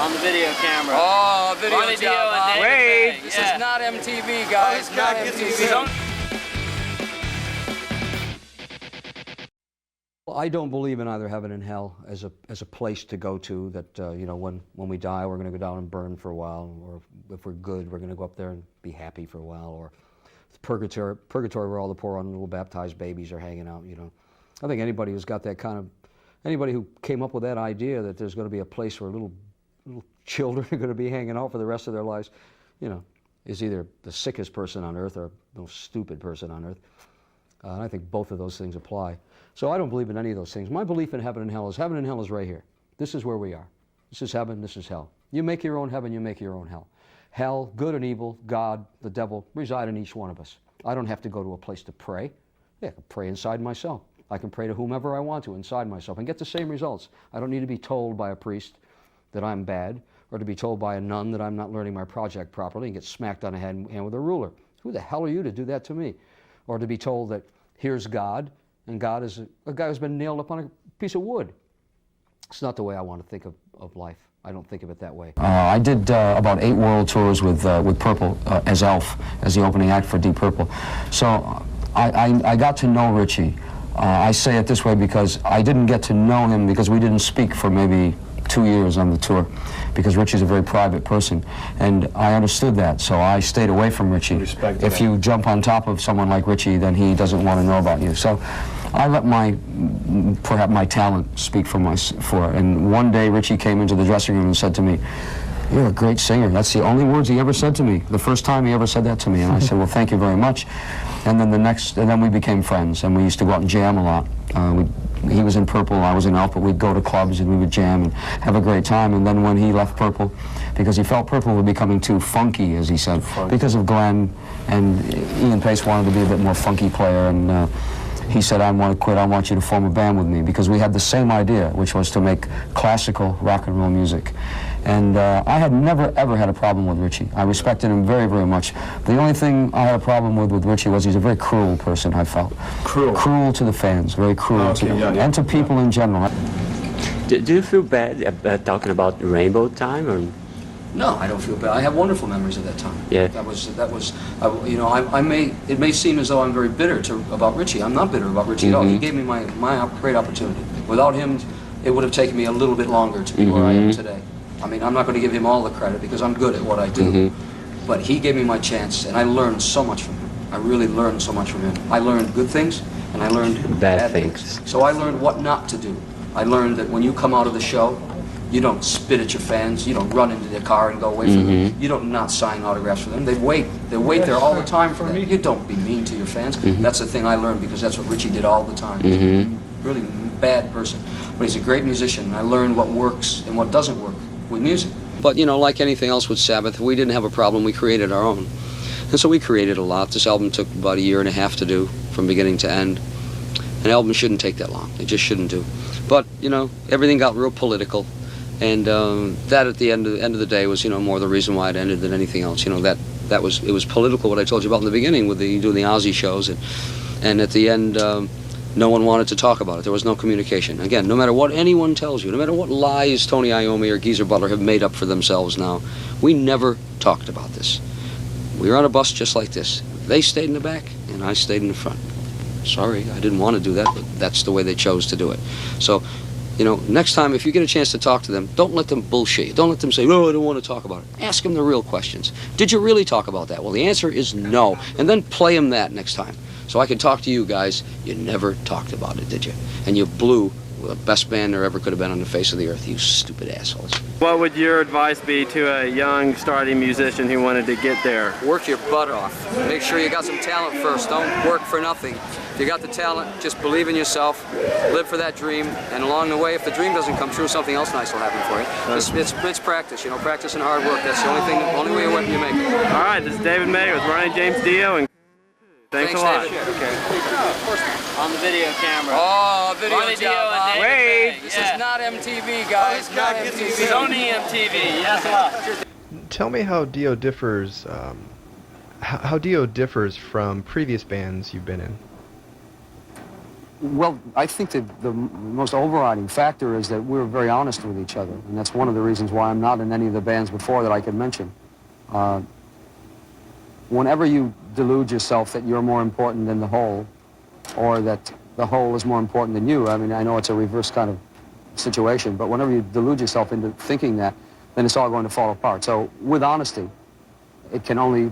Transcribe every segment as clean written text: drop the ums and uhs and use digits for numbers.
on the video camera. Oh, video Ronnie job, huh? Wait! This is not MTV, guys. Not MTV. Well, I don't believe in either heaven and hell as a place to go to, that you know, when we die we're going to go down and burn for a while, or if we're good we're going to go up there and be happy for a while, or purgatory where all the poor little baptized babies are hanging out. You know, I think anybody who's got that kind of, anybody who came up with that idea that there's going to be a place where little children are going to be hanging out for the rest of their lives, you know, is either the sickest person on earth or the most stupid person on earth. And I think both of those things apply. So I don't believe in any of those things. My belief in heaven and hell is right here. This is where we are. This is heaven, this is hell. You make your own heaven, you make your own hell. Hell, good and evil, God, the devil, reside in each one of us. I don't have to go to a place to pray. Yeah, I can pray inside myself. I can pray to whomever I want to inside myself and get the same results. I don't need to be told by a priest that I'm bad, or to be told by a nun that I'm not learning my project properly and get smacked on the hand with a ruler. Who the hell are you to do that to me? Or to be told that here's God, and God is a guy who's been nailed up on a piece of wood. It's not the way I want to think of life. I don't think of it that way. I did about 8 world tours with Purple as Elf, as the opening act for Deep Purple. So I got to know Richie. I say it this way because I didn't get to know him because we didn't speak for maybe 2 years on the tour, because Richie's a very private person, and I understood that, so I stayed away from Richie. If you jump on top of someone like Richie, then he doesn't want to know about you. So I let perhaps my talent speak for it. And one day Richie came into the dressing room and said to me, "You're a great singer." That's the only words he ever said to me. The first time he ever said that to me, and I said, "Well, thank you very much." And then then we became friends, and we used to go out and jam a lot. He was in Purple, I was in Elf, but we'd go to clubs and we would jam and have a great time. And then when he left Purple, because he felt Purple was becoming too funky, as he said, because of Glenn, and Ian Pace wanted to be a bit more funky player, and he said, "I want to quit, I want you to form a band with me," because we had the same idea, which was to make classical rock and roll music. And I had never, ever had a problem with Richie. I respected him very, very much. The only thing I had a problem with Richie was he's a very cruel person, I felt. Cruel? Cruel to the fans, very cruel to them, and to people in general. Do you feel bad about talking about Rainbow Time, or? No, I don't feel bad. I have wonderful memories of that time. Yeah. That was. You know, it may seem as though I'm very bitter about Richie. I'm not bitter about Richie at all. He gave me my great opportunity. Without him, it would have taken me a little bit longer to be where I am today. I mean, I'm not going to give him all the credit because I'm good at what I do. But he gave me my chance, and I learned so much from him. I really learned so much from him. I learned good things, and I learned bad things. So I learned what not to do. I learned that when you come out of the show, you don't spit at your fans. You don't run into their car and go away from them. You don't not sign autographs for them. They wait there all the time for that. You don't be mean to your fans. That's the thing I learned, because that's what Richie did all the time. Really bad person, but he's a great musician. I learned what works and what doesn't work with music. But you know, like anything else with Sabbath, we didn't have a problem. We created our own, and so we created a lot. This album took about 1.5 years to do, from beginning to end. An album shouldn't take that long. It just shouldn't do. But you know, everything got real political. And that at the end of the day was, you know, more the reason why it ended than anything else. You know, it was political, what I told you about in the beginning with doing the Ozzy shows, and at the end no one wanted to talk about it. There was no communication. Again, no matter what anyone tells you, no matter what lies Tony Iommi or Geezer Butler have made up for themselves now, we never talked about this. We were on a bus just like this. They stayed in the back and I stayed in the front. Sorry, I didn't want to do that, but that's the way they chose to do it. So, you know, next time if you get a chance to talk to them, don't let them bullshit you. Don't let them say, "Oh, I don't want to talk about it." Ask them the real questions. Did you really talk about that? Well, the answer is no. And then play them that next time. So I can talk to you guys. You never talked about it, did you? And you blew the best band there ever could have been on the face of the earth, you stupid assholes. What would your advice be to a young starting musician who wanted to get there? Work your butt off. Make sure you got some talent first. Don't work for nothing. If you got the talent, just believe in yourself, live for that dream, and along the way, if the dream doesn't come true, something else nice will happen for you. It's practice, you know, practice and hard work. That's the only way you make it. All right, this is David May with Ronnie James Dio, and thanks a lot. David. Okay. On the video camera. Oh, video Ronnie Dio job, huh? and David May. This is not MTV, guys. Not MTV. Sony MTV. Yes, a lot. Tell me how Dio differs. How Dio differs from previous bands you've been in. Well, I think that the most overriding factor is that we're very honest with each other, and that's one of the reasons why I'm not in any of the bands before that I could mention. Whenever you delude yourself that you're more important than the whole, or that the whole is more important than you, I mean, I know it's a reverse kind of situation, but whenever you delude yourself into thinking that, then it's all going to fall apart. So with honesty, it can only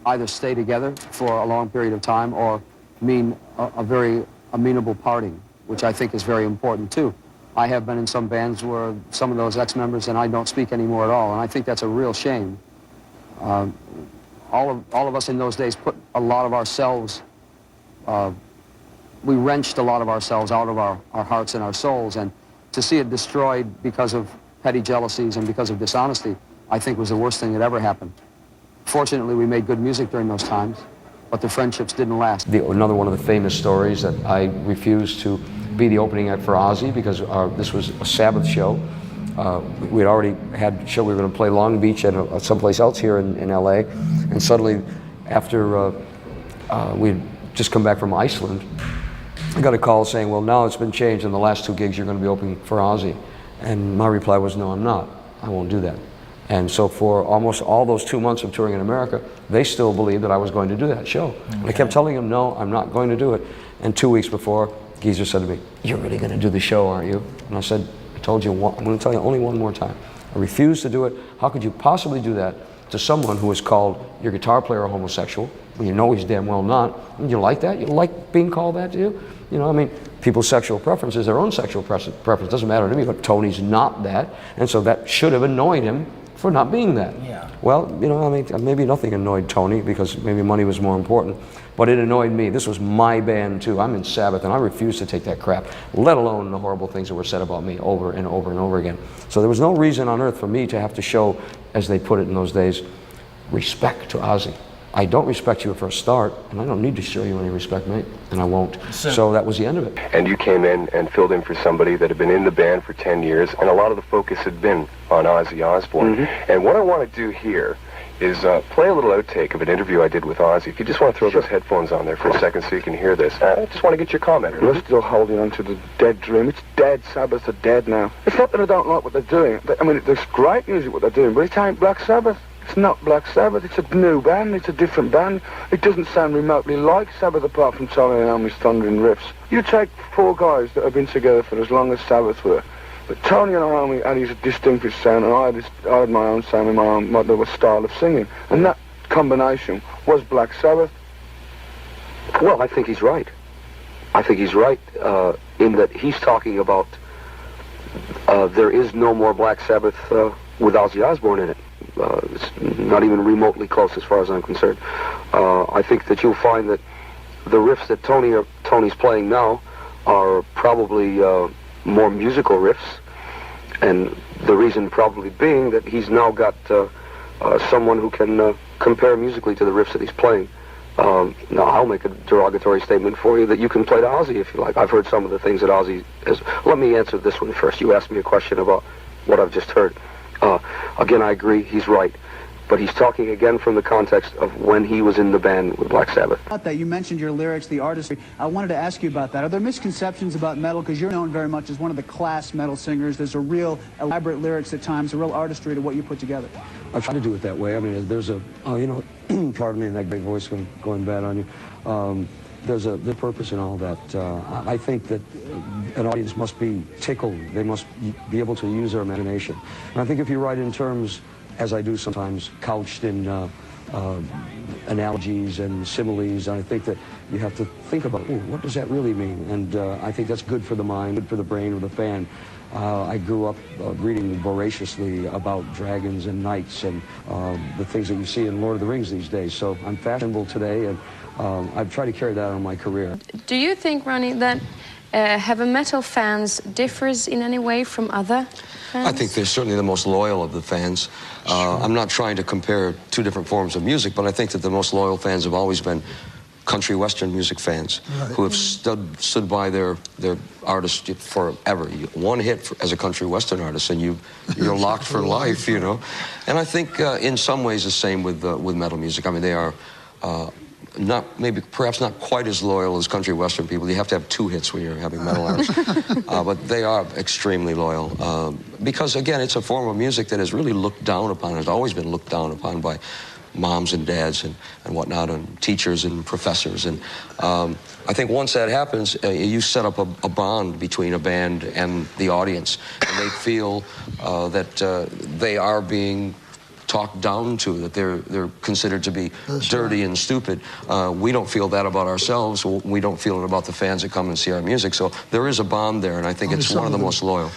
either stay together for a long period of time or mean a very amenable parting, which I think is very important too. I have been in some bands where some of those ex-members and I don't speak anymore at all, and I think that's a real shame. All of us in those days put a lot of ourselves, we wrenched a lot of ourselves out of our hearts and our souls, and to see it destroyed because of petty jealousies and because of dishonesty, I think was the worst thing that ever happened. Fortunately, we made good music during those times, but the friendships didn't last. Another one of the famous stories that I refused to be the opening act for Ozzy because this was a Sabbath show. We had already had a show, we were going to play Long Beach and someplace else here in LA, and suddenly after we'd just come back from Iceland, I got a call saying, well, now it's been changed, and the last 2 gigs you're going to be opening for Ozzy. And my reply was, no, I'm not. I won't do that. And so for almost all those 2 months of touring in America, they still believed that I was going to do that show. Okay. And I kept telling them, no, I'm not going to do it. And 2 weeks before, Geezer said to me, you're really going to do the show, aren't you? And I said, I told you, I'm going to tell you only one more time. I refuse to do it. How could you possibly do that to someone who has called your guitar player a homosexual, when you know he's damn well not? And you like that? You like being called that, do you? You know, I mean, people's sexual preference is their own sexual preference. Doesn't matter to me, but Tony's not that. And so that should have annoyed him for not being that. Yeah. Well, you know, I mean, maybe nothing annoyed Tony because maybe money was more important, but it annoyed me. This was my band too. I'm in Sabbath and I refused to take that crap, let alone the horrible things that were said about me over and over and over again. So there was no reason on earth for me to have to show, as they put it in those days, respect to Ozzy. I don't respect you for a start, and I don't need to show you any respect, mate, and I won't. So that was the end of it. And you came in and filled in for somebody that had been in the band for 10 years, and a lot of the focus had been on Ozzy Osbourne. Mm-hmm. And what I want to do here is play a little outtake of an interview I did with Ozzy. If you just want to throw those headphones on there for a second so you can hear this. I just want to get your comment. We're still holding on to the dead dream. It's dead. Sabbath are dead now. It's not that I don't like what they're doing. I mean, there's great music what they're doing, but it ain't Black Sabbath. It's not Black Sabbath. It's a new band. It's a different band. It doesn't sound remotely like Sabbath apart from Tony Iommi's thundering riffs. You take 4 guys that have been together for as long as Sabbath were, but Tony and Iommi had his distinguished sound, and I had my own sound and my own style of singing, and that combination was Black Sabbath. Well, I think he's right. I think he's right in that he's talking about there is no more Black Sabbath with Ozzy Osbourne in it. It's not even remotely close as far as I'm concerned. I think that you'll find that the riffs that Tony's playing now are probably more musical riffs, and the reason probably being that he's now got someone who can compare musically to the riffs that he's playing. Now, I'll make a derogatory statement for you that you can play to Ozzy if you like. I've heard some of the things that Ozzy has. Let me answer this one first. You asked me a question about what I've just heard. Again, I agree, he's right. But he's talking again from the context of when he was in the band with Black Sabbath. About that, you mentioned your lyrics, the artistry. I wanted to ask you about that. Are there misconceptions about metal? Because you're known very much as one of the class metal singers. There's a real elaborate lyrics at times, a real artistry to what you put together. I try to do it that way. I mean, there's a, you know, pardon me, that big voice going bad on you. There's the purpose in all that. I think that an audience must be tickled. They must be able to use their imagination. And I think if you write in terms, as I do sometimes, couched in analogies and similes, I think that you have to think about, what does that really mean? And I think that's good for the mind, good for the brain of the fan. I grew up reading voraciously about dragons and knights and the things that you see in Lord of the Rings these days. So I'm fashionable today, and I've tried to carry that on my career. Do you think, Ronnie, that heavy metal fans differs in any way from other fans? I think they're certainly the most loyal of the fans. I'm not trying to compare 2 different forms of music, but I think that the most loyal fans have always been country western music fans, right, who have stood by their artists forever. One hit as a country western artist, and you're locked for life, you know. And I think in some ways the same with metal music. I mean, they are perhaps not quite as loyal as country western people. You have to have 2 hits when you're having metal artists. But they are extremely loyal. Because, again, it's a form of music that is really looked down upon, has always been looked down upon by moms and dads and whatnot, and teachers and professors. And I think once that happens, you set up a bond between a band and the audience. And they feel that they are being talked down to, that they're considered to be dirty and stupid. We don't feel that about ourselves. We don't feel it about the fans that come and see our music. So there is a bond there, and I think it's one of the most loyal.